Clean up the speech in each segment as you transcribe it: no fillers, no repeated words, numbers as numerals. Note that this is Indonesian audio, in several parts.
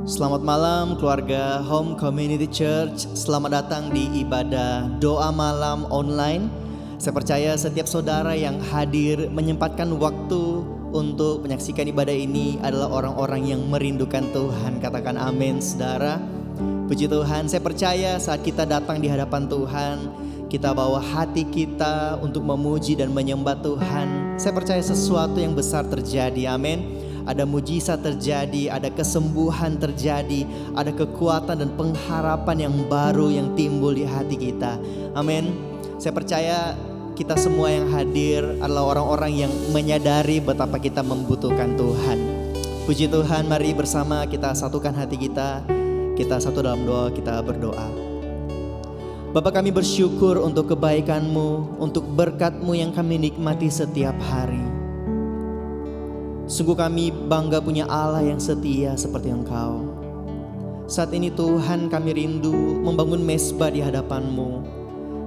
Selamat malam keluarga Home Community Church. Selamat datang di ibadah doa malam online. Saya percaya setiap saudara yang hadir menyempatkan waktu untuk menyaksikan ibadah ini adalah orang-orang yang merindukan Tuhan. Katakan amin saudara. Puji Tuhan, saya percaya saat kita datang di hadapan Tuhan, kita bawa hati kita untuk memuji dan menyembah Tuhan. Saya percaya sesuatu yang besar terjadi, amin. Ada mujizat terjadi, ada kesembuhan terjadi, ada kekuatan dan pengharapan yang baru yang timbul di hati kita. Amin. Saya percaya kita semua yang hadir adalah orang-orang yang menyadari betapa kita membutuhkan Tuhan. Puji Tuhan, mari bersama kita satukan hati kita. Kita satu dalam doa, kita berdoa. Bapa, kami bersyukur untuk kebaikan-Mu, untuk berkat-Mu yang kami nikmati setiap hari. Sungguh kami bangga punya Allah yang setia seperti Engkau. Saat ini Tuhan, kami rindu membangun mezbah di hadapan-Mu.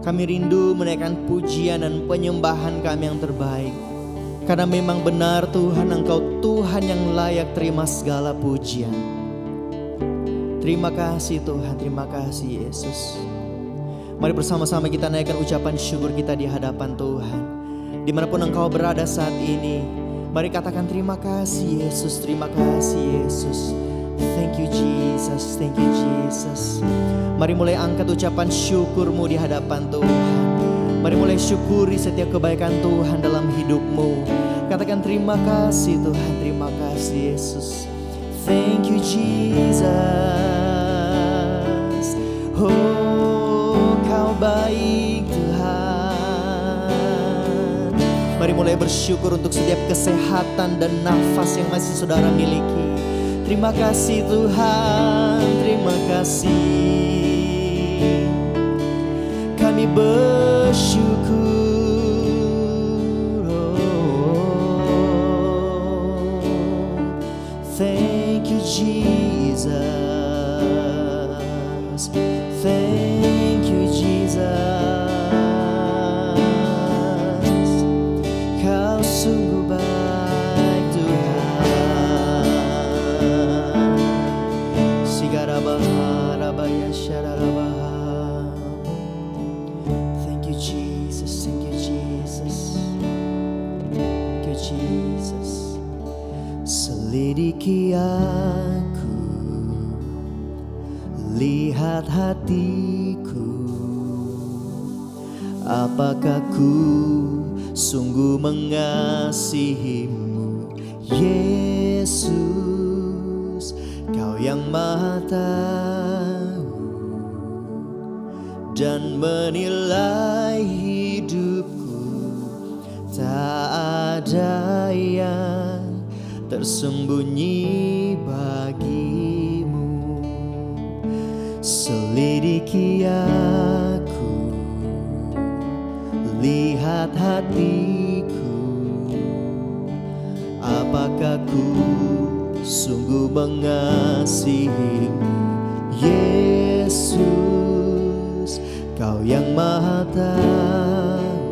Kami rindu menaikkan pujian dan penyembahan kami yang terbaik. Karena memang benar Tuhan, Engkau Tuhan yang layak terima segala pujian. Terima kasih Tuhan, terima kasih Yesus. Mari bersama-sama kita naikkan ucapan syukur kita di hadapan Tuhan. Dimanapun Engkau berada saat ini, mari katakan terima kasih Yesus, terima kasih Yesus. Thank you Jesus, thank you Jesus. Mari mulai angkat ucapan syukurmu di hadapan Tuhan. Mari mulai syukuri setiap kebaikan Tuhan dalam hidupmu. Katakan terima kasih Tuhan, terima kasih Yesus. Thank you Jesus. Oh, Kau baik Tuhan. Mari mulai bersyukur untuk setiap kesehatan dan nafas yang masih saudara miliki. Terima kasih Tuhan, terima kasih. Kami bersyukur. Oh, thank you Jesus. Thank you Jesus. Kau sungguh baik Tuhan. Sigarabaharabaya syararabaha. Thank you Jesus, thank you Jesus. Thank you Jesus. Selidiki aku, lihat hatiku. Apakah ku sungguh mengasihimu, Yesus? Kau yang Maha tahu dan menilai hidupku. Tak ada yang tersembunyi bagimu. Selidiki aku, lihat hatiku. Apakah ku sungguh mengasihimu, Yesus? Kau yang Maha tahu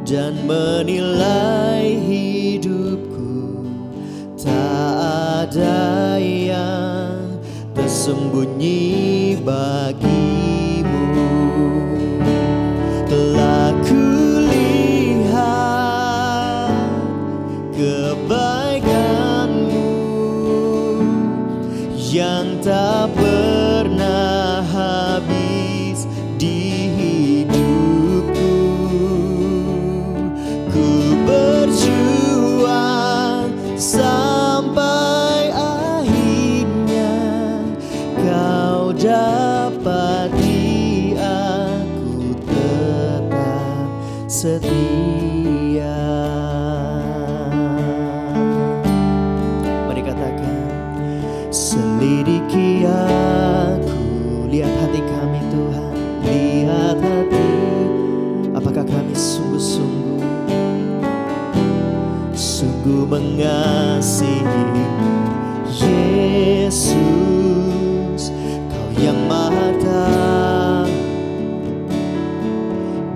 dan menilai hidupku. Tak ada yang tersembunyi bagimu. Telah kulihat kebaikan-Mu yang tak pernah habis di hidupku. Ku berjuang sampai akhirnya Kau dapati aku tetap setia. Mari katakan, selidiki aku, lihat hati kami Tuhan, lihat hati. Apakah kami sungguh mengasihi Yesus? Kau yang Maha tahu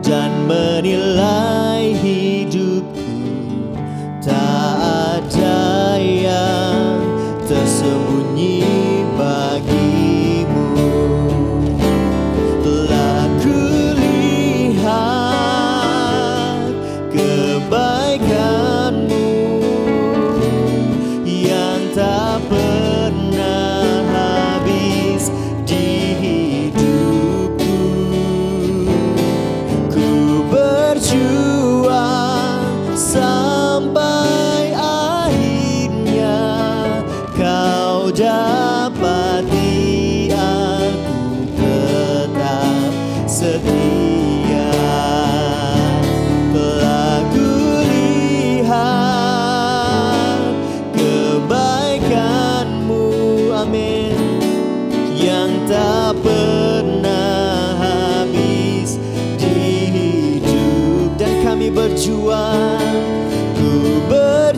dan menilai hidupku. Tak ada yang tersembunyi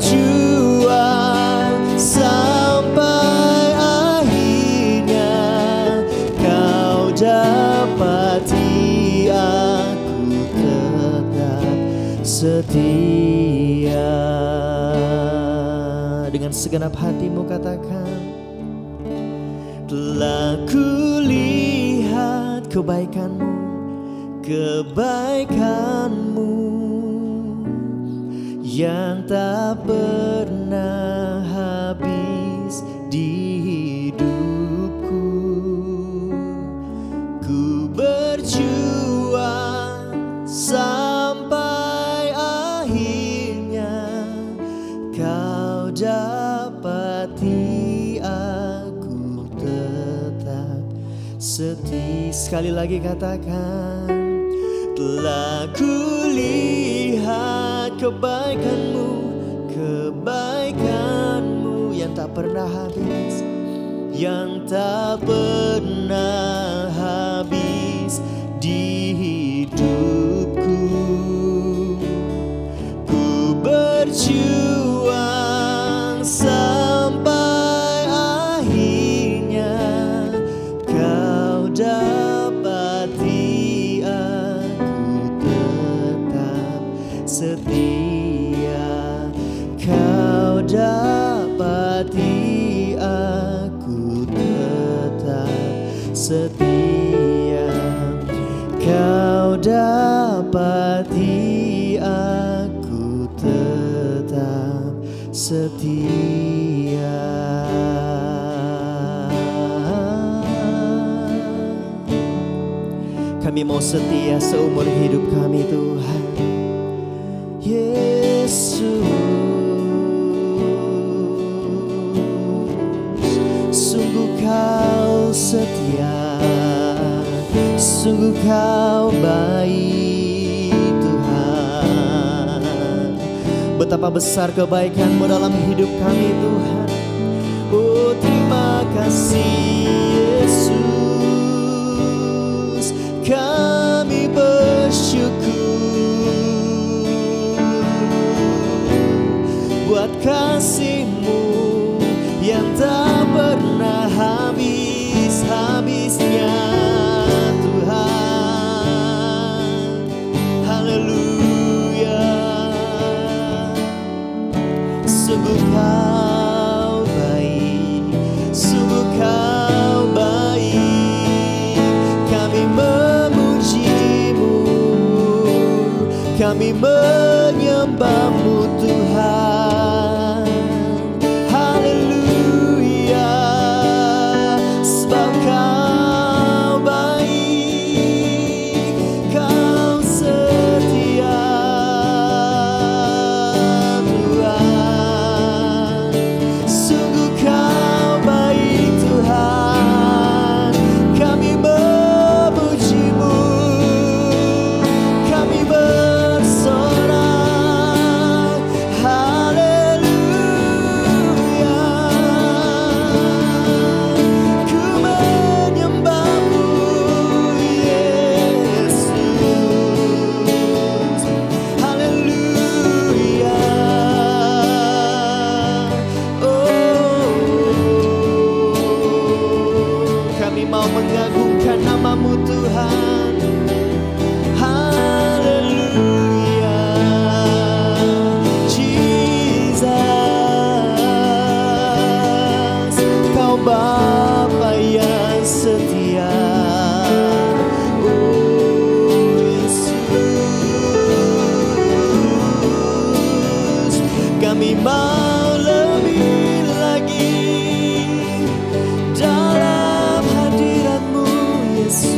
berjuang sampai akhirnya kau dapati aku tetap setia. Dengan segenap hatimu katakan, telah kulihat kebaikanmu, kebaikanmu yang tak pernah habis di hidupku. Ku berjuang sampai akhirnya kau dapati aku tetap setia. Sekali lagi katakan, telah kulihat kebaikanmu, kebaikanmu yang tak pernah habis, yang tak pernah habis di hidupku. Ku berjuang sampai akhirnya kau dapati setia. Kau dapati aku tetap setia. Kau dapati aku tetap setia. Kami mau setia seumur hidup kami Tuhan. Yesus, sungguh kau setia, sungguh kau baik Tuhan. Betapa besar kebaikan-Mu dalam hidup kami Tuhan. Oh terima kasih Yesus, kami bersyukur buat kasih-Mu yang tak pernah habis-habisnya Tuhan. Haleluya. Sungguh kau baik, sungguh kau baik. Kami memuji-Mu, kami menyembah-Mu Tuhan. Mengagungkan nama-Mu Tuhan. Haleluya. Jesus, Kau Bapa yang setia. Oh Yesus, kami mau lebih lagi dalam hadirat-Mu Yesus.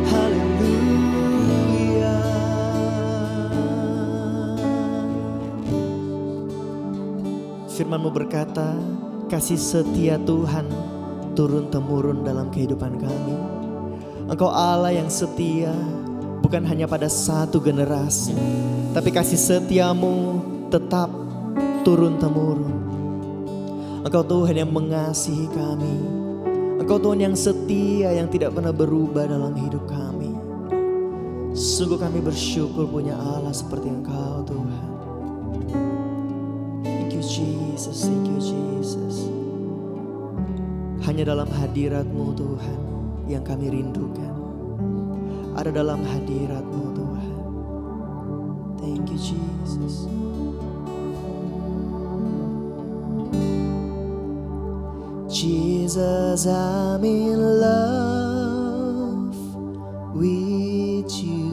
Haleluya. Firman-Mu berkata, kasih setia Tuhan turun-temurun dalam kehidupan kami. Engkau Allah yang setia, bukan hanya pada satu generasi, tapi kasih setia-Mu tetap turun-temurun. Engkau Tuhan yang mengasihi kami. Engkau Tuhan yang setia, yang tidak pernah berubah dalam hidup kami. Sungguh kami bersyukur punya Allah seperti Engkau Tuhan. Thank you Jesus, thank you Jesus. Hanya dalam hadirat-Mu Tuhan yang kami rindukan. Ada dalam hadirat-Mu Tuhan. Thank you Jesus. Jesus, I'm in love with you.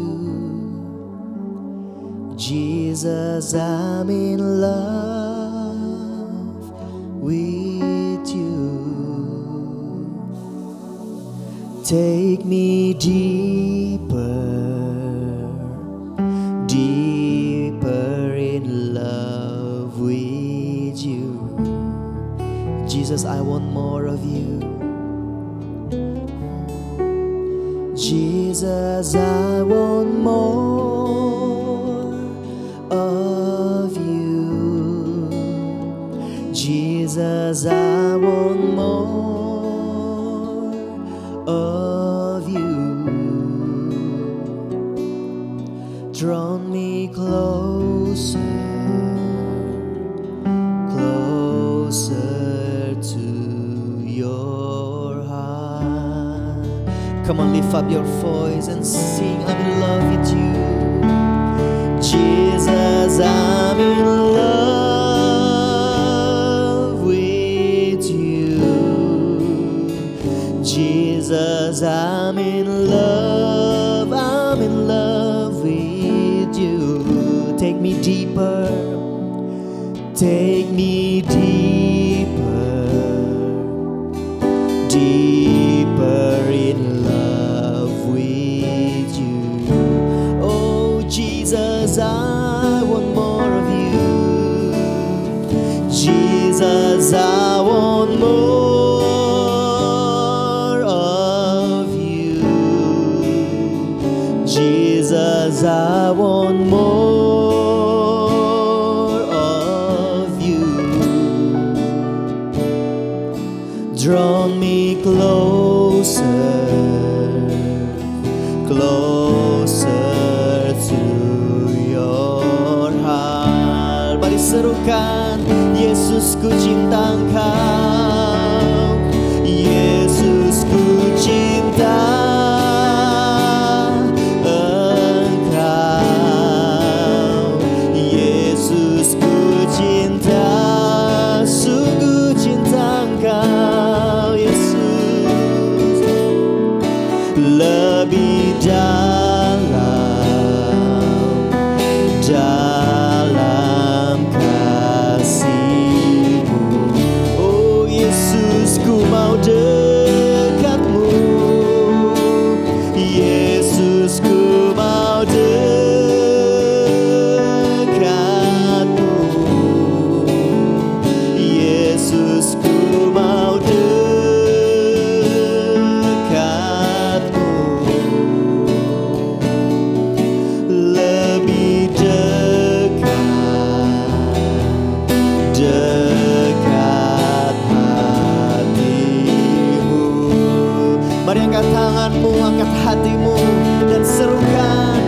Jesus, I'm in love with you. Take me deeper, deeper in love with you. Jesus, I want more of you. Jesus, I want more of you. Jesus, I want more of you. Draw me closer, closer to your heart. Come on, lift up your voice and sing, I'm in love with you. Jesus, I'm in love with you. Jesus, I'm in love with you. Take me deeper, take me deeper, deeper in love with you. Oh Jesus, I want more of you. Jesus, I want more of you. Jesus, I want more of you. Draw me closer, closer to your heart. Mari serukan, Yesus ku cinta Engkau, Yesus ku cinta Engkau, Yesus ku cinta, sungguh cinta Engkau Yesus. Lebih dalam kasih-Mu. Oh Yesus, ku mau dekat-Mu. Yesus, ku mau dekat-Mu. Yesus, ku mau dekat-Mu. Lebih dekat hati-Mu. Mari angkat tanganmu, angkat hatimu dan serukan,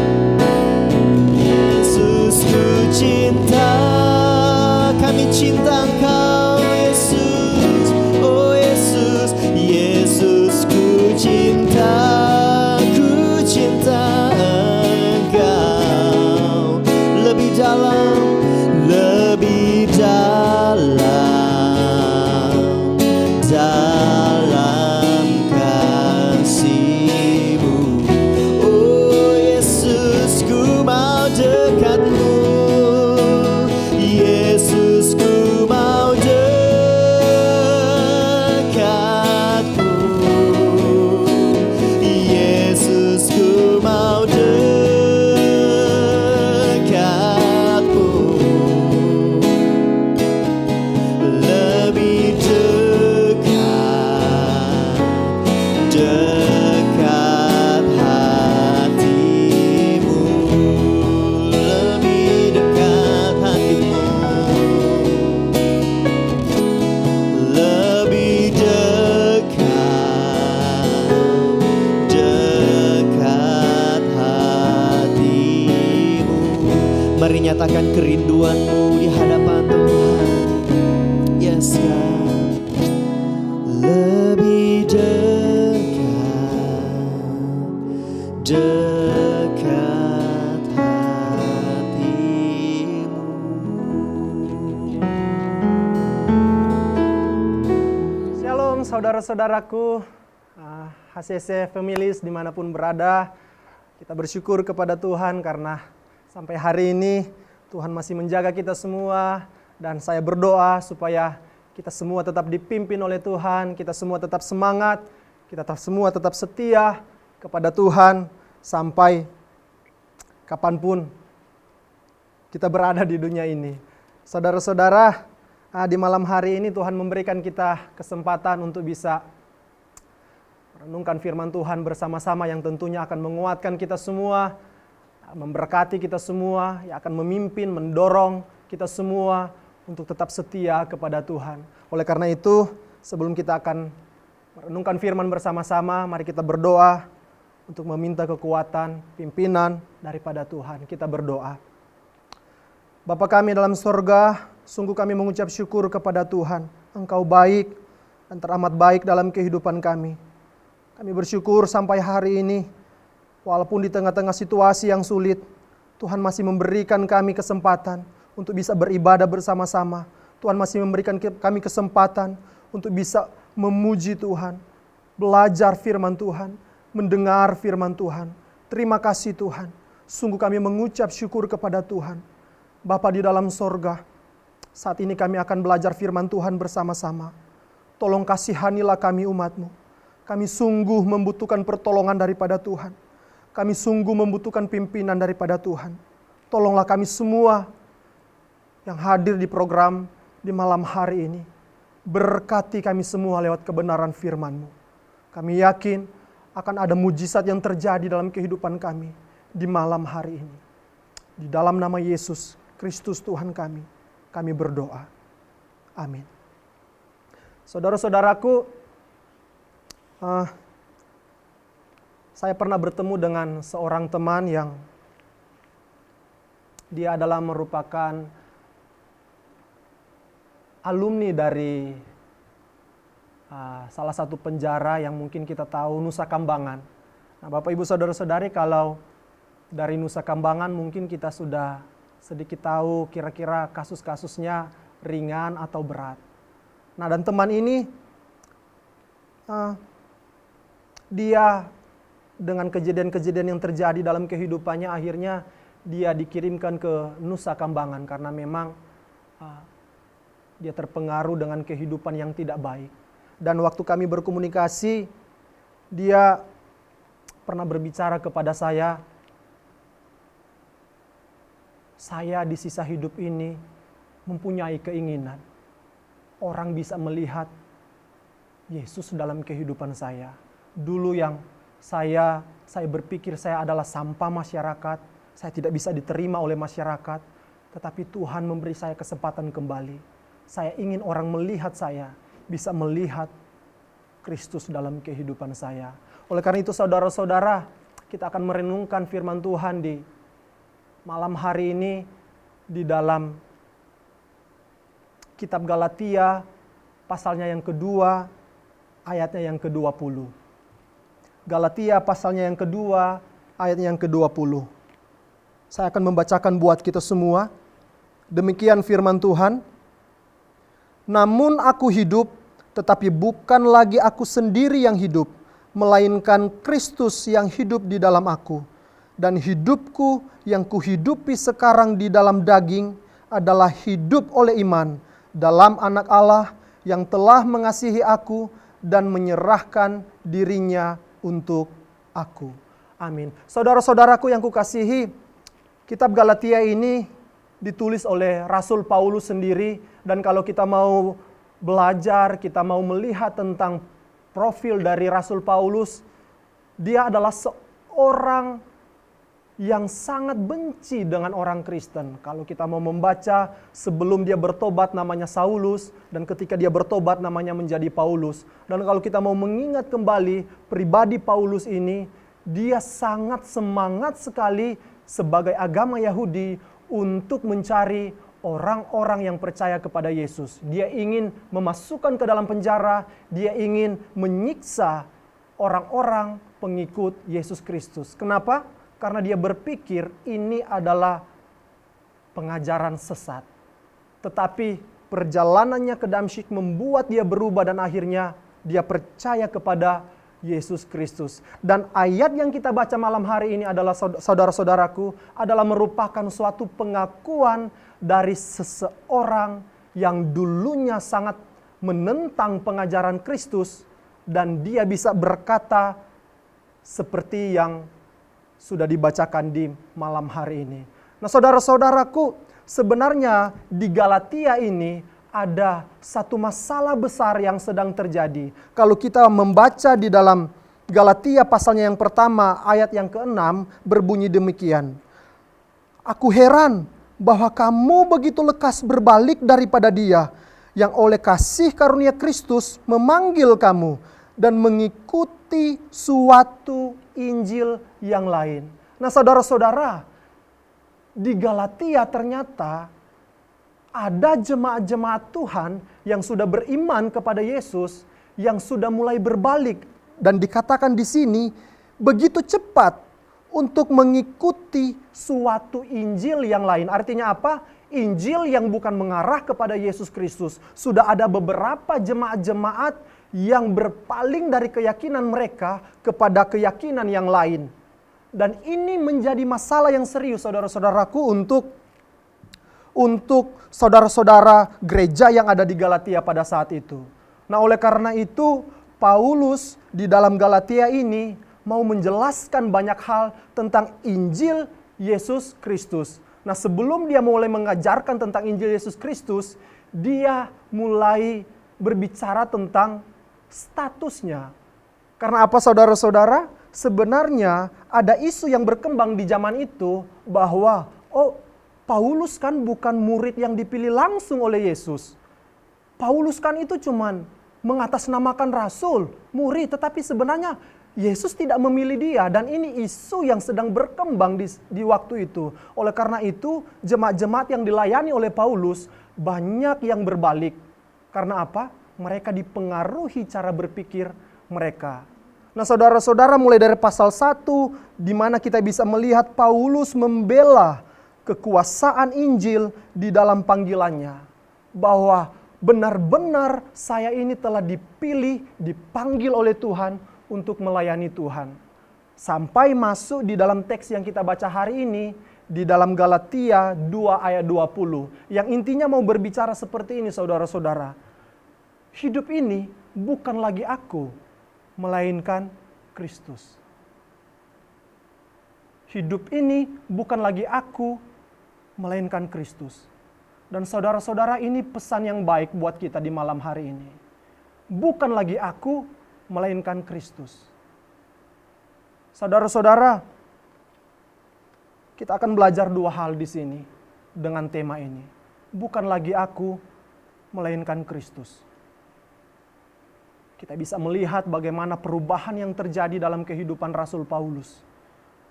Mari nyatakan kerinduanmu di hadapan Tuhan. Yes God. Lebih dekat hatimu. Shalom saudara-saudaraku, HCC Families dimanapun berada. Kita bersyukur kepada Tuhan karena sampai hari ini Tuhan masih menjaga kita semua. Dan saya berdoa supaya kita semua tetap dipimpin oleh Tuhan, kita semua tetap semangat, kita semua tetap setia kepada Tuhan sampai kapanpun kita berada di dunia ini. Saudara-saudara, di malam hari ini Tuhan memberikan kita kesempatan untuk bisa merenungkan firman Tuhan bersama-sama yang tentunya akan menguatkan kita semua, memberkati kita semua, yang akan memimpin, mendorong kita semua untuk tetap setia kepada Tuhan. Oleh karena itu, sebelum kita akan merenungkan firman bersama-sama, mari kita berdoa untuk meminta kekuatan, pimpinan daripada Tuhan. Kita berdoa. Bapa kami dalam sorga, sungguh kami mengucap syukur kepada Tuhan. Engkau baik dan teramat baik dalam kehidupan kami. Kami bersyukur sampai hari ini, walaupun di tengah-tengah situasi yang sulit, Tuhan masih memberikan kami kesempatan untuk bisa beribadah bersama-sama. Tuhan masih memberikan kami kesempatan untuk bisa memuji Tuhan, belajar firman Tuhan, mendengar firman Tuhan. Terima kasih Tuhan. Sungguh kami mengucap syukur kepada Tuhan. Bapa di dalam sorga, saat ini kami akan belajar firman Tuhan bersama-sama. Tolong kasihanilah kami umat-Mu. Kami sungguh membutuhkan pertolongan daripada Tuhan. Kami sungguh membutuhkan pimpinan daripada Tuhan. Tolonglah kami semua yang hadir di program di malam hari ini. Berkati kami semua lewat kebenaran firman-Mu. Kami yakin akan ada mujizat yang terjadi dalam kehidupan kami di malam hari ini. Di dalam nama Yesus Kristus Tuhan kami berdoa. Amin. Saudara-saudaraku, saya pernah bertemu dengan seorang teman yang dia adalah merupakan alumni dari salah satu penjara yang mungkin kita tahu, Nusa Kambangan. Nah, Bapak Ibu Saudara-saudari, kalau dari Nusa Kambangan mungkin kita sudah sedikit tahu kira-kira kasus-kasusnya ringan atau berat. Nah, dan teman ini dia dengan kejadian-kejadian yang terjadi dalam kehidupannya, akhirnya dia dikirimkan ke Nusa Kambangan karena memang dia terpengaruh dengan kehidupan yang tidak baik. Dan waktu kami berkomunikasi, dia pernah berbicara kepada saya di sisa hidup ini mempunyai keinginan orang bisa melihat Yesus dalam kehidupan saya. Dulu yang saya berpikir saya adalah sampah masyarakat, saya tidak bisa diterima oleh masyarakat, tetapi Tuhan memberi saya kesempatan kembali. Saya ingin orang melihat saya, bisa melihat Kristus dalam kehidupan saya. Oleh karena itu saudara-saudara, kita akan merenungkan firman Tuhan di malam hari ini di dalam kitab Galatia, pasalnya yang kedua, ayatnya yang ke-20. Galatia pasalnya yang kedua, ayatnya yang ke-20. Saya akan membacakan buat kita semua. Demikian firman Tuhan. Namun aku hidup, tetapi bukan lagi aku sendiri yang hidup, melainkan Kristus yang hidup di dalam aku. Dan hidupku yang kuhidupi sekarang di dalam daging adalah hidup oleh iman dalam Anak Allah yang telah mengasihi aku dan menyerahkan dirinya untuk aku. Amin. Saudara-saudaraku yang kukasihi, kitab Galatia ini ditulis oleh Rasul Paulus sendiri. Dan kalau kita mau belajar, kita mau melihat tentang profil dari Rasul Paulus, dia adalah seorang yang sangat benci dengan orang Kristen. Kalau kita mau membaca, sebelum dia bertobat namanya Saulus, dan ketika dia bertobat namanya menjadi Paulus. Dan kalau kita mau mengingat kembali pribadi Paulus ini, dia sangat semangat sekali sebagai agama Yahudi untuk mencari orang-orang yang percaya kepada Yesus. Dia ingin memasukkan ke dalam penjara, dia ingin menyiksa orang-orang pengikut Yesus Kristus. Kenapa? Karena dia berpikir ini adalah pengajaran sesat. Tetapi perjalanannya ke Damsyik membuat dia berubah dan akhirnya dia percaya kepada Yesus Kristus. Dan ayat yang kita baca malam hari ini adalah, saudara-saudaraku, adalah merupakan suatu pengakuan dari seseorang yang dulunya sangat menentang pengajaran Kristus, dan dia bisa berkata seperti yang sudah dibacakan di malam hari ini. Nah, saudara-saudaraku, sebenarnya di Galatia ini ada satu masalah besar yang sedang terjadi. Kalau kita membaca di dalam Galatia pasalnya yang pertama, ayat yang ke-6 berbunyi demikian. Aku heran bahwa kamu begitu lekas berbalik daripada Dia yang oleh kasih karunia Kristus memanggil kamu dan mengikuti suatu Injil yang lain. Nah, saudara-saudara, di Galatia ternyata ada jemaat-jemaat Tuhan yang sudah beriman kepada Yesus, yang sudah mulai berbalik. Dan dikatakan di sini, begitu cepat untuk mengikuti suatu Injil yang lain. Artinya apa? Injil yang bukan mengarah kepada Yesus Kristus. Sudah ada beberapa jemaat-jemaat yang berpaling dari keyakinan mereka kepada keyakinan yang lain. Dan ini menjadi masalah yang serius, saudara-saudaraku, untuk saudara-saudara gereja yang ada di Galatia pada saat itu. Nah, oleh karena itu, Paulus di dalam Galatia ini mau menjelaskan banyak hal tentang Injil Yesus Kristus. Nah, sebelum dia mulai mengajarkan tentang Injil Yesus Kristus, dia mulai berbicara tentang statusnya. Karena apa, saudara-saudara? Sebenarnya ada isu yang berkembang di zaman itu bahwa, Paulus kan bukan murid yang dipilih langsung oleh Yesus. Paulus kan itu cuman mengatasnamakan rasul, murid, tetapi sebenarnya Yesus tidak memilih dia. Dan ini isu yang sedang berkembang di waktu itu. Oleh karena itu, jemaat-jemaat yang dilayani oleh Paulus banyak yang berbalik. Karena apa? Mereka dipengaruhi cara berpikir mereka. Nah, saudara-saudara, mulai dari pasal 1, di mana kita bisa melihat Paulus membela kekuasaan Injil di dalam panggilannya. Bahwa benar-benar saya ini telah dipilih, dipanggil oleh Tuhan untuk melayani Tuhan. Sampai masuk di dalam teks yang kita baca hari ini, di dalam Galatia 2 ayat 20. Yang intinya mau berbicara seperti ini, saudara-saudara. Hidup ini bukan lagi aku, melainkan Kristus. Hidup ini bukan lagi aku, melainkan Kristus. Dan saudara-saudara, ini pesan yang baik buat kita di malam hari ini. Bukan lagi aku, melainkan Kristus. Saudara-saudara, kita akan belajar dua hal di sini dengan tema ini. Bukan lagi aku, melainkan Kristus. Kita bisa melihat bagaimana perubahan yang terjadi dalam kehidupan Rasul Paulus.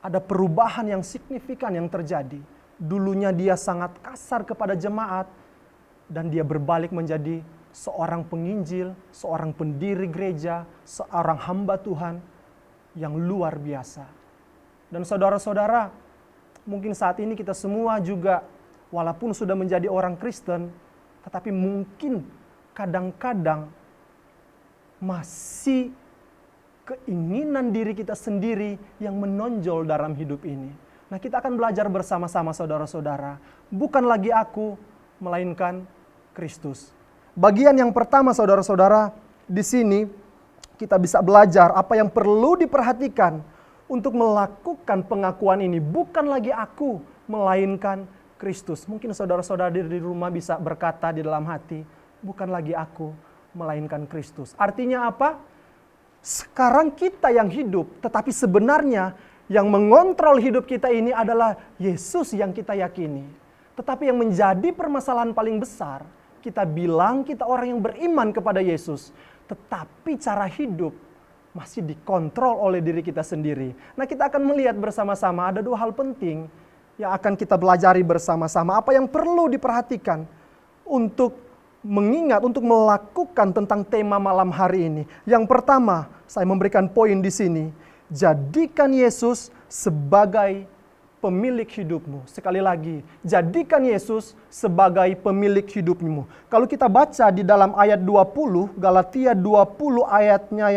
Ada perubahan yang signifikan yang terjadi. Dulunya dia sangat kasar kepada jemaat, dan dia berbalik menjadi seorang penginjil, seorang pendiri gereja, seorang hamba Tuhan yang luar biasa. Dan saudara-saudara, mungkin saat ini kita semua juga walaupun sudah menjadi orang Kristen, tetapi mungkin kadang-kadang masih keinginan diri kita sendiri yang menonjol dalam hidup ini. Nah, kita akan belajar bersama-sama, saudara-saudara. Bukan lagi aku, melainkan Kristus. Bagian yang pertama, saudara-saudara, di sini kita bisa belajar apa yang perlu diperhatikan untuk melakukan pengakuan ini. Bukan lagi aku, melainkan Kristus. Mungkin saudara-saudara di rumah bisa berkata di dalam hati, bukan lagi aku, melainkan Kristus. Artinya apa? Sekarang kita yang hidup, tetapi sebenarnya yang mengontrol hidup kita ini adalah Yesus yang kita yakini. Tetapi yang menjadi permasalahan paling besar, kita bilang kita orang yang beriman kepada Yesus, tetapi cara hidup masih dikontrol oleh diri kita sendiri. Nah, kita akan melihat bersama-sama ada dua hal penting yang akan kita pelajari bersama-sama. Apa yang perlu diperhatikan untuk mengingat, untuk melakukan tentang tema malam hari ini. Yang pertama, saya memberikan poin di sini. Jadikan Yesus sebagai pemilik hidupmu. Sekali lagi, jadikan Yesus sebagai pemilik hidupmu. Kalau kita baca di dalam ayat 20, Galatia 20 ayatnya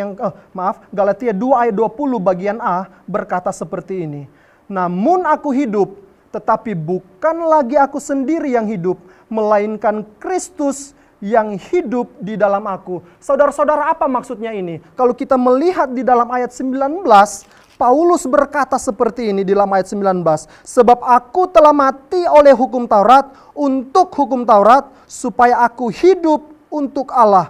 Galatia 2 ayat 20 bagian A berkata seperti ini. Namun aku hidup, tetapi bukan lagi aku sendiri yang hidup, melainkan Kristus yang hidup di dalam aku. Saudara-saudara, apa maksudnya ini? Kalau kita melihat di dalam ayat 19, Paulus berkata seperti ini di dalam ayat 19. Sebab aku telah mati oleh hukum Taurat untuk hukum Taurat, supaya aku hidup untuk Allah.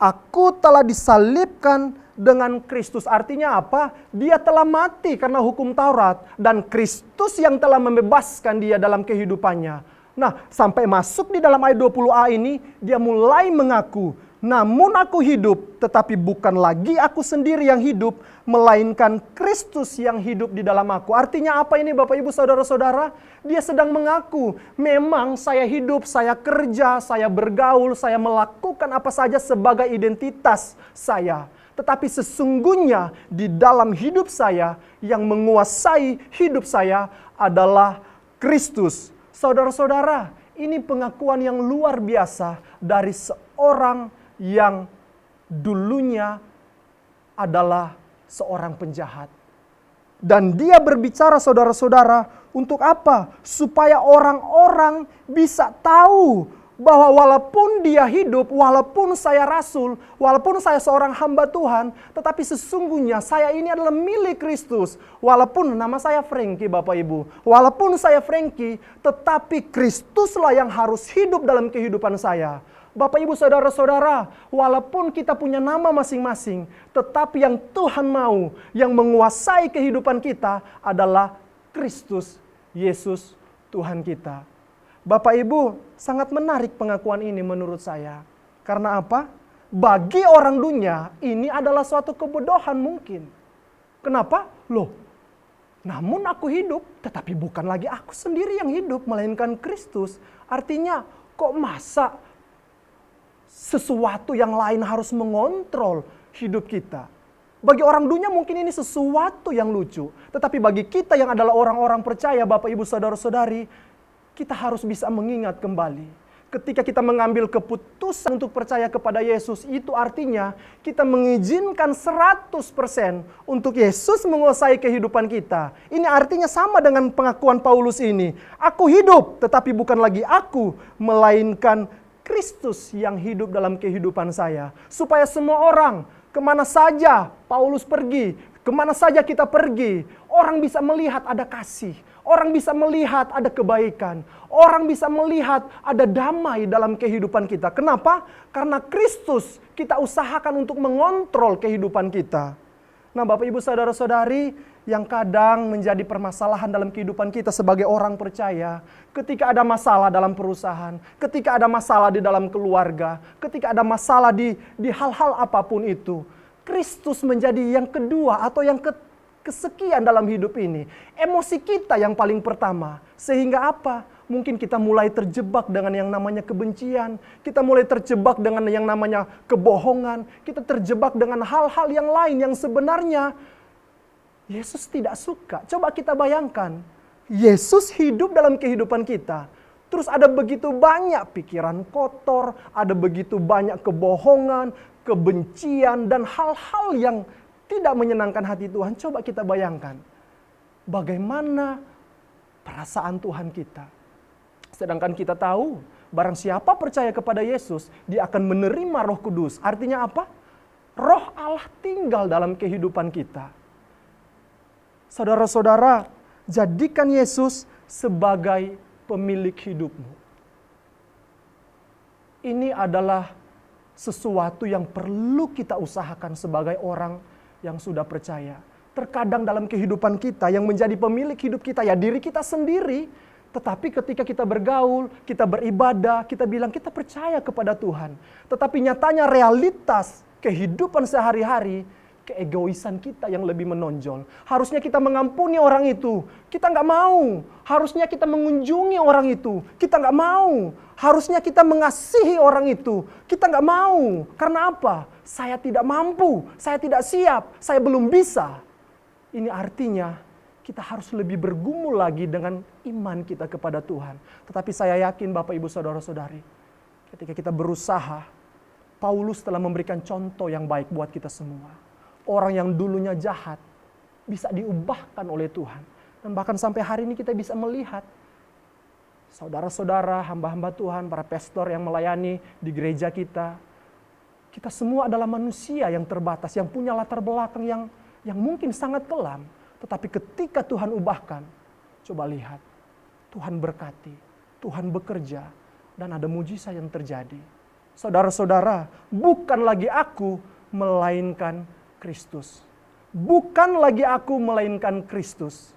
Aku telah disalibkan dengan Kristus. Artinya apa? Dia telah mati karena hukum Taurat. Dan Kristus yang telah membebaskan dia dalam kehidupannya. Nah, sampai masuk di dalam ayat 20a ini, dia mulai mengaku, namun aku hidup, tetapi bukan lagi aku sendiri yang hidup, melainkan Kristus yang hidup di dalam aku. Artinya apa ini Bapak Ibu Saudara-saudara? Dia sedang mengaku, memang saya hidup, saya kerja, saya bergaul, saya melakukan apa saja sebagai identitas saya. Tetapi sesungguhnya di dalam hidup saya, yang menguasai hidup saya adalah Kristus. Saudara-saudara, ini pengakuan yang luar biasa dari seorang yang dulunya adalah seorang penjahat. Dan dia berbicara, saudara-saudara, untuk apa? Supaya orang-orang bisa tahu bahwa walaupun dia hidup, walaupun saya rasul, walaupun saya seorang hamba Tuhan, tetapi sesungguhnya saya ini adalah milik Kristus. Walaupun nama saya Frankie, Bapak Ibu, walaupun saya Frankie, tetapi Kristuslah yang harus hidup dalam kehidupan saya. Bapak Ibu Saudara-saudara, walaupun kita punya nama masing-masing, tetapi yang Tuhan mau, yang menguasai kehidupan kita adalah Kristus Yesus Tuhan kita. Bapak Ibu, sangat menarik pengakuan ini menurut saya. Karena apa? Bagi orang dunia, ini adalah suatu kebodohan mungkin. Kenapa? Loh, namun aku hidup, tetapi bukan lagi aku sendiri yang hidup, melainkan Kristus. Artinya, kok masa sesuatu yang lain harus mengontrol hidup kita? Bagi orang dunia mungkin ini sesuatu yang lucu. Tetapi bagi kita yang adalah orang-orang percaya, Bapak Ibu Saudara-saudari, kita harus bisa mengingat kembali. Ketika kita mengambil keputusan untuk percaya kepada Yesus, itu artinya kita mengizinkan 100% untuk Yesus menguasai kehidupan kita. Ini artinya sama dengan pengakuan Paulus ini. Aku hidup, tetapi bukan lagi aku, melainkan Kristus yang hidup dalam kehidupan saya. Supaya semua orang, kemana saja Paulus pergi, kemana saja kita pergi, orang bisa melihat ada kasih. Orang bisa melihat ada kebaikan. Orang bisa melihat ada damai dalam kehidupan kita. Kenapa? Karena Kristus kita usahakan untuk mengontrol kehidupan kita. Nah, Bapak Ibu Saudara-saudari, yang kadang menjadi permasalahan dalam kehidupan kita sebagai orang percaya, ketika ada masalah dalam perusahaan, ketika ada masalah di dalam keluarga, ketika ada masalah di hal-hal apapun itu, Kristus menjadi yang kedua atau yang kesekian dalam hidup ini. Emosi kita yang paling pertama. Sehingga apa? Mungkin kita mulai terjebak dengan yang namanya kebencian. Kita mulai terjebak dengan yang namanya kebohongan. Kita terjebak dengan hal-hal yang lain yang sebenarnya Yesus tidak suka. Coba kita bayangkan. Yesus hidup dalam kehidupan kita. Terus ada begitu banyak pikiran kotor. Ada begitu banyak kebohongan, kebencian, dan hal-hal yang tidak menyenangkan hati Tuhan. Coba kita bayangkan bagaimana perasaan Tuhan kita. Sedangkan kita tahu, barang siapa percaya kepada Yesus, dia akan menerima Roh Kudus. Artinya apa? Roh Allah tinggal dalam kehidupan kita. Saudara-saudara, jadikan Yesus sebagai pemilik hidupmu. Ini adalah sesuatu yang perlu kita usahakan sebagai orang yang sudah percaya. Terkadang dalam kehidupan kita yang menjadi pemilik hidup kita ya diri kita sendiri. Tetapi ketika kita bergaul, kita beribadah, kita bilang kita percaya kepada Tuhan. Tetapi nyatanya realitas kehidupan sehari-hari, keegoisan kita yang lebih menonjol. Harusnya kita mengampuni orang itu. Kita nggak mau. Harusnya kita mengunjungi orang itu. Kita nggak mau. Harusnya kita mengasihi orang itu. Kita nggak mau. Karena apa? Saya tidak mampu. Saya tidak siap. Saya belum bisa. Ini artinya kita harus lebih bergumul lagi dengan iman kita kepada Tuhan. Tetapi saya yakin Bapak Ibu Saudara-saudari, ketika kita berusaha, Paulus telah memberikan contoh yang baik buat kita semua. Orang yang dulunya jahat bisa diubahkan oleh Tuhan. Dan bahkan sampai hari ini kita bisa melihat saudara-saudara, hamba-hamba Tuhan, para pastor yang melayani di gereja kita. Kita semua adalah manusia yang terbatas, yang punya latar belakang yang mungkin sangat kelam. Tetapi ketika Tuhan ubahkan, coba lihat, Tuhan berkati, Tuhan bekerja, dan ada mujizat yang terjadi. Saudara-saudara, bukan lagi aku, melainkan Kristus. Bukan lagi aku, melainkan Kristus.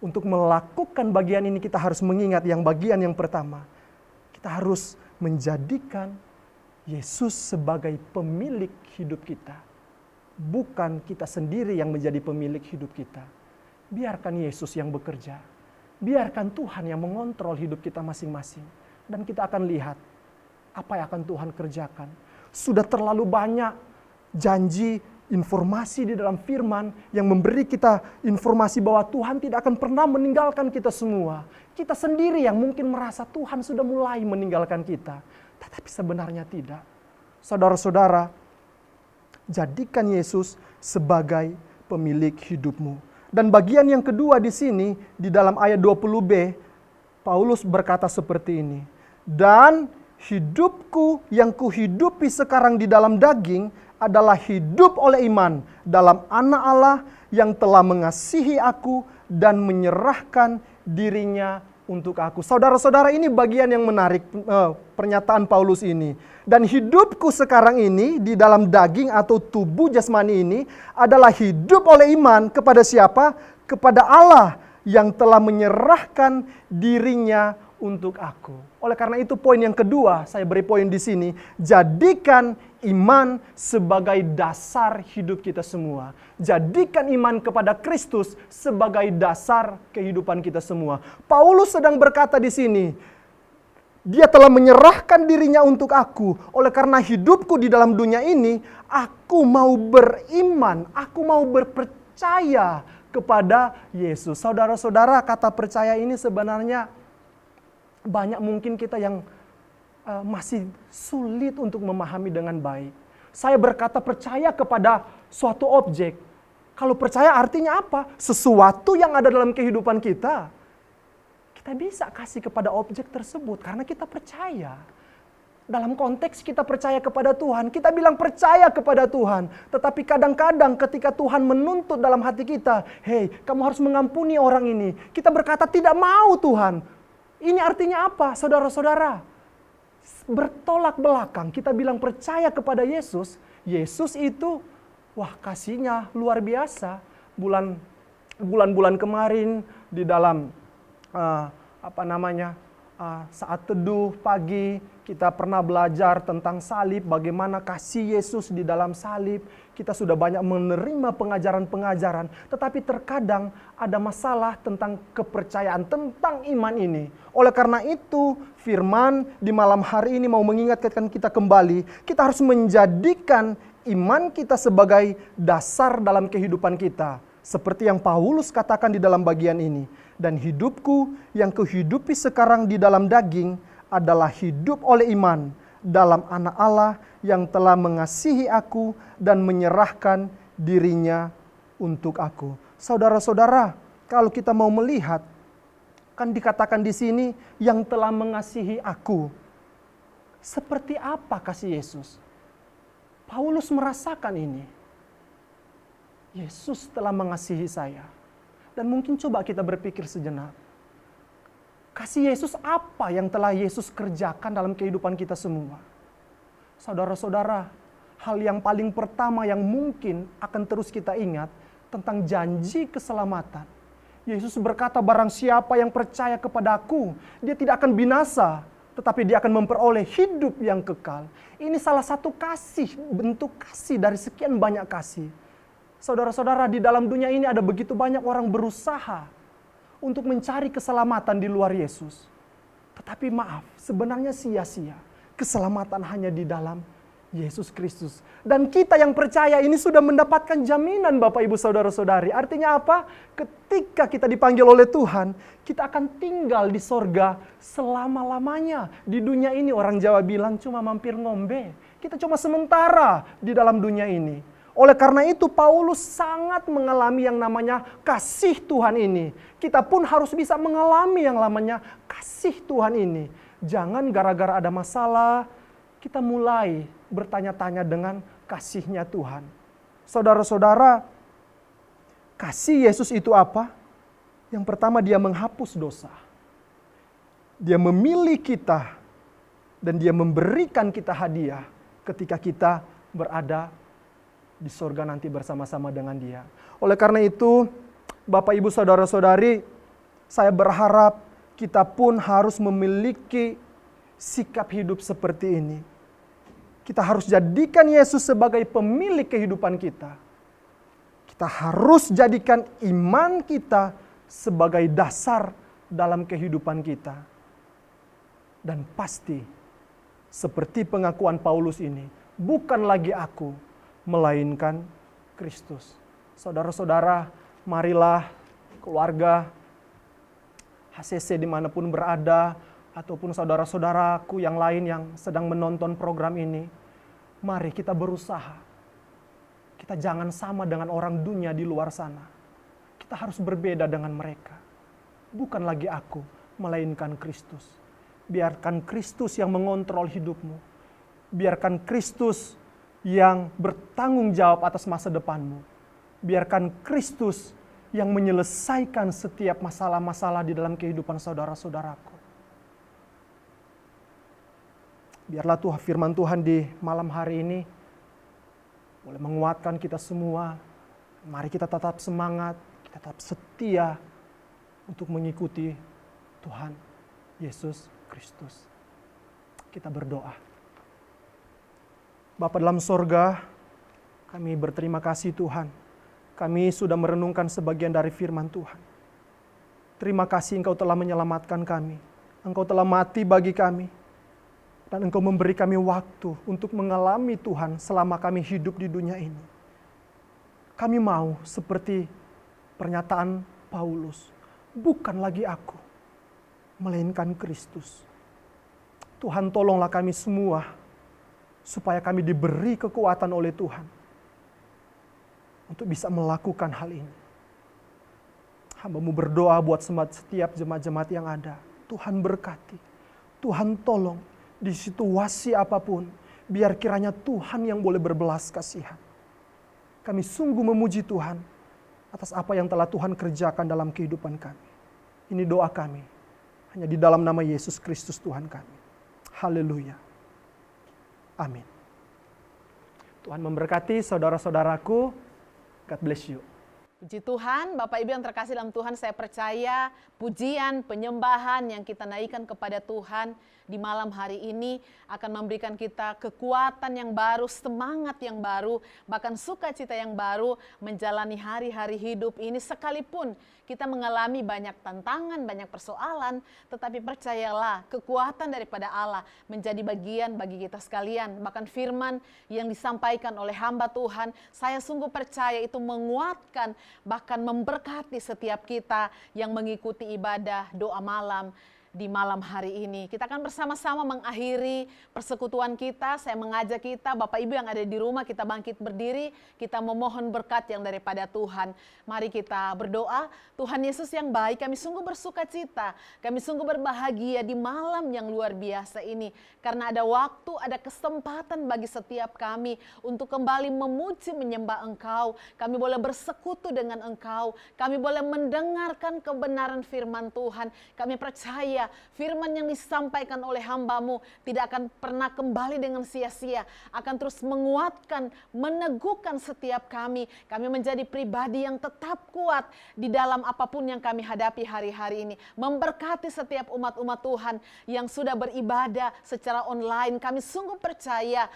Untuk melakukan bagian ini kita harus mengingat yang bagian yang pertama. Kita harus menjadikan Yesus sebagai pemilik hidup kita. Bukan kita sendiri yang menjadi pemilik hidup kita. Biarkan Yesus yang bekerja. Biarkan Tuhan yang mengontrol hidup kita masing-masing. Dan kita akan lihat apa yang akan Tuhan kerjakan. Sudah terlalu banyak janji, informasi di dalam firman yang memberi kita informasi bahwa Tuhan tidak akan pernah meninggalkan kita semua. Kita sendiri yang mungkin merasa Tuhan sudah mulai meninggalkan kita. Tetapi sebenarnya tidak. Saudara-saudara, jadikan Yesus sebagai pemilik hidupmu. Dan bagian yang kedua di sini, di dalam ayat 20b, Paulus berkata seperti ini. Dan hidupku yang kuhidupi sekarang di dalam daging adalah hidup oleh iman dalam Anak Allah yang telah mengasihi aku dan menyerahkan dirinya untuk aku. Saudara-saudara, ini bagian yang menarik pernyataan Paulus ini. Dan hidupku sekarang ini di dalam daging atau tubuh jasmani ini adalah hidup oleh iman kepada siapa? Kepada Allah yang telah menyerahkan dirinya untuk aku. Oleh karena itu poin yang kedua, saya beri poin di sini, jadikan iman sebagai dasar hidup kita semua. Jadikan iman kepada Kristus sebagai dasar kehidupan kita semua. Paulus sedang berkata di sini, dia telah menyerahkan dirinya untuk aku. Oleh karena hidupku di dalam dunia ini, aku mau beriman, aku mau berpercaya kepada Yesus. Saudara-saudara, kata percaya ini sebenarnya banyak mungkin kita yang masih sulit untuk memahami dengan baik. Saya berkata percaya kepada suatu objek. Kalau percaya artinya apa? Sesuatu yang ada dalam kehidupan kita. Kita bisa kasih kepada objek tersebut karena kita percaya. Dalam konteks kita percaya kepada Tuhan, kita bilang percaya kepada Tuhan. Tetapi kadang-kadang ketika Tuhan menuntut dalam hati kita, hei, kamu harus mengampuni orang ini. Kita berkata tidak mau Tuhan. Ini artinya apa, saudara-saudara? Bertolak belakang, kita bilang percaya kepada Yesus. Yesus itu, wah kasihnya luar biasa. Bulan-bulan kemarin di dalam saat teduh pagi kita pernah belajar tentang salib, bagaimana kasih Yesus di dalam salib. Kita sudah banyak menerima pengajaran-pengajaran, tetapi terkadang ada masalah tentang kepercayaan, tentang iman ini. Oleh karena itu, firman di malam hari ini mau mengingatkan kita kembali, kita harus menjadikan iman kita sebagai dasar dalam kehidupan kita. Seperti yang Paulus katakan di dalam bagian ini. Dan hidupku yang kuhidupi sekarang di dalam daging adalah hidup oleh iman dalam Anak Allah yang telah mengasihi aku dan menyerahkan dirinya untuk aku. Saudara-saudara, kalau kita mau melihat, kan dikatakan di sini yang telah mengasihi aku. Seperti apa kasih Yesus? Paulus merasakan ini. Yesus telah mengasihi saya. Dan mungkin coba kita berpikir sejenak. Kasih Yesus apa yang telah Yesus kerjakan dalam kehidupan kita semua? Saudara-saudara, hal yang paling pertama yang mungkin akan terus kita ingat tentang janji keselamatan. Yesus berkata, barang siapa yang percaya kepadaku, dia tidak akan binasa, tetapi dia akan memperoleh hidup yang kekal. Ini salah satu kasih, bentuk kasih dari sekian banyak kasih. Saudara-saudara, di dalam dunia ini ada begitu banyak orang berusaha untuk mencari keselamatan di luar Yesus. Tetapi maaf, sebenarnya sia-sia. Keselamatan hanya di dalam Yesus Kristus. Dan kita yang percaya ini sudah mendapatkan jaminan Bapak Ibu Saudara-saudari. Artinya apa? Ketika kita dipanggil oleh Tuhan, kita akan tinggal di sorga selama-lamanya. Di dunia ini orang Jawa bilang cuma mampir ngombe. Kita cuma sementara di dalam dunia ini. Oleh karena itu Paulus sangat mengalami yang namanya kasih Tuhan ini. Kita pun harus bisa mengalami yang namanya kasih Tuhan ini. Jangan gara-gara ada masalah, kita mulai bertanya-tanya dengan kasihnya Tuhan. Saudara-saudara, kasih Yesus itu apa? Yang pertama, dia menghapus dosa. Dia memilih kita dan dia memberikan kita hadiah ketika kita berada di sorga nanti bersama-sama dengan dia. Oleh karena itu, Bapak Ibu Saudara-saudari, saya berharap kita pun harus memiliki sikap hidup seperti ini. Kita harus jadikan Yesus sebagai pemilik kehidupan kita. Kita harus jadikan iman kita sebagai dasar dalam kehidupan kita. Dan pasti, seperti pengakuan Paulus ini, bukan lagi aku, melainkan Kristus. Saudara-saudara, marilah keluarga HCC dimanapun berada, ataupun saudara-saudaraku yang lain yang sedang menonton program ini, mari kita berusaha. Kita jangan sama dengan orang dunia di luar sana. Kita harus berbeda dengan mereka. Bukan lagi aku, melainkan Kristus. Biarkan Kristus yang mengontrol hidupmu. Biarkan Kristus yang bertanggung jawab atas masa depanmu. Biarkan Kristus yang menyelesaikan setiap masalah-masalah di dalam kehidupan saudara-saudaraku. Biarlah firman Tuhan di malam hari ini boleh menguatkan kita semua. Mari kita tetap semangat, kita tetap setia untuk mengikuti Tuhan Yesus Kristus. Kita berdoa. Bapa dalam sorga, kami berterima kasih Tuhan. Kami sudah merenungkan sebagian dari firman Tuhan. Terima kasih Engkau telah menyelamatkan kami. Engkau telah mati bagi kami. Dan Engkau memberi kami waktu untuk mengalami Tuhan selama kami hidup di dunia ini. Kami mau seperti pernyataan Paulus. Bukan lagi aku, melainkan Kristus. Tuhan tolonglah kami semua supaya kami diberi kekuatan oleh Tuhan untuk bisa melakukan hal ini. Hamba-Mu berdoa buat setiap jemaat-jemaat yang ada. Tuhan berkati, Tuhan tolong di situasi apapun, biar kiranya Tuhan yang boleh berbelas kasihan. Kami sungguh memuji Tuhan atas apa yang telah Tuhan kerjakan dalam kehidupan kami. Ini doa kami, hanya di dalam nama Yesus Kristus Tuhan kami. Haleluya. Amin. Tuhan memberkati saudara-saudaraku. God bless you. Puji Tuhan, Bapak Ibu yang terkasih dalam Tuhan, saya percaya pujian, penyembahan yang kita naikkan kepada Tuhan di malam hari ini akan memberikan kita kekuatan yang baru, semangat yang baru, bahkan sukacita yang baru menjalani hari-hari hidup ini. Sekalipun kita mengalami banyak tantangan, banyak persoalan, tetapi percayalah kekuatan daripada Allah menjadi bagian bagi kita sekalian. Bahkan firman yang disampaikan oleh hamba Tuhan, saya sungguh percaya itu menguatkan, bahkan memberkati setiap kita yang mengikuti ibadah doa malam di malam hari ini. Kita akan bersama-sama mengakhiri persekutuan kita. Saya mengajak kita, Bapak Ibu yang ada di rumah, kita bangkit berdiri, kita memohon berkat yang daripada Tuhan. Mari kita berdoa. Tuhan Yesus yang baik, kami sungguh bersuka cita, kami sungguh berbahagia di malam yang luar biasa ini. Karena ada waktu, ada kesempatan bagi setiap kami untuk kembali memuji, menyembah Engkau. Kami boleh bersekutu dengan Engkau, kami boleh mendengarkan kebenaran firman Tuhan. Kami percaya firman yang disampaikan oleh hamba-Mu tidak akan pernah kembali dengan sia-sia, akan terus menguatkan, meneguhkan setiap kami. Kami menjadi pribadi yang tetap kuat di dalam apapun yang kami hadapi hari-hari ini. Memberkati setiap umat-umat Tuhan yang sudah beribadah secara online. Kami sungguh percaya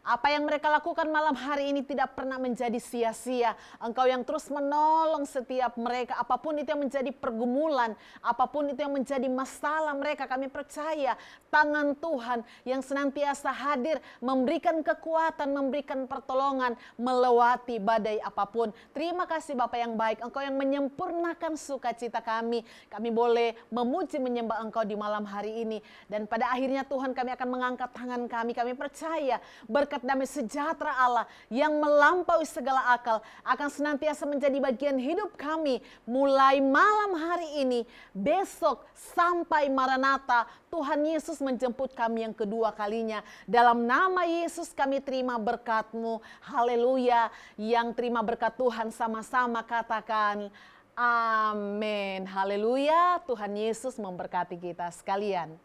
Apa yang mereka lakukan malam hari ini tidak pernah menjadi sia-sia. Engkau yang terus menolong setiap mereka. Apapun itu yang menjadi pergumulan, apapun itu yang menjadi masalah mereka, kami percaya tangan Tuhan yang senantiasa hadir, memberikan kekuatan, memberikan pertolongan, melewati badai apapun. Terima kasih Bapa yang baik, Engkau yang menyempurnakan sukacita kami. Kami boleh memuji menyembah Engkau di malam hari ini. Dan pada akhirnya Tuhan, kami akan mengangkat tangan kami. Kami percaya berkat damai sejahtera Allah yang melampaui segala akal akan senantiasa menjadi bagian hidup kami mulai malam hari ini, besok sampai Maranatha. Tuhan Yesus menjemput kami yang kedua kalinya. Dalam nama Yesus kami terima berkat-Mu. Haleluya. Yang terima berkat Tuhan sama-sama katakan amin. Haleluya. Tuhan Yesus memberkati kita sekalian.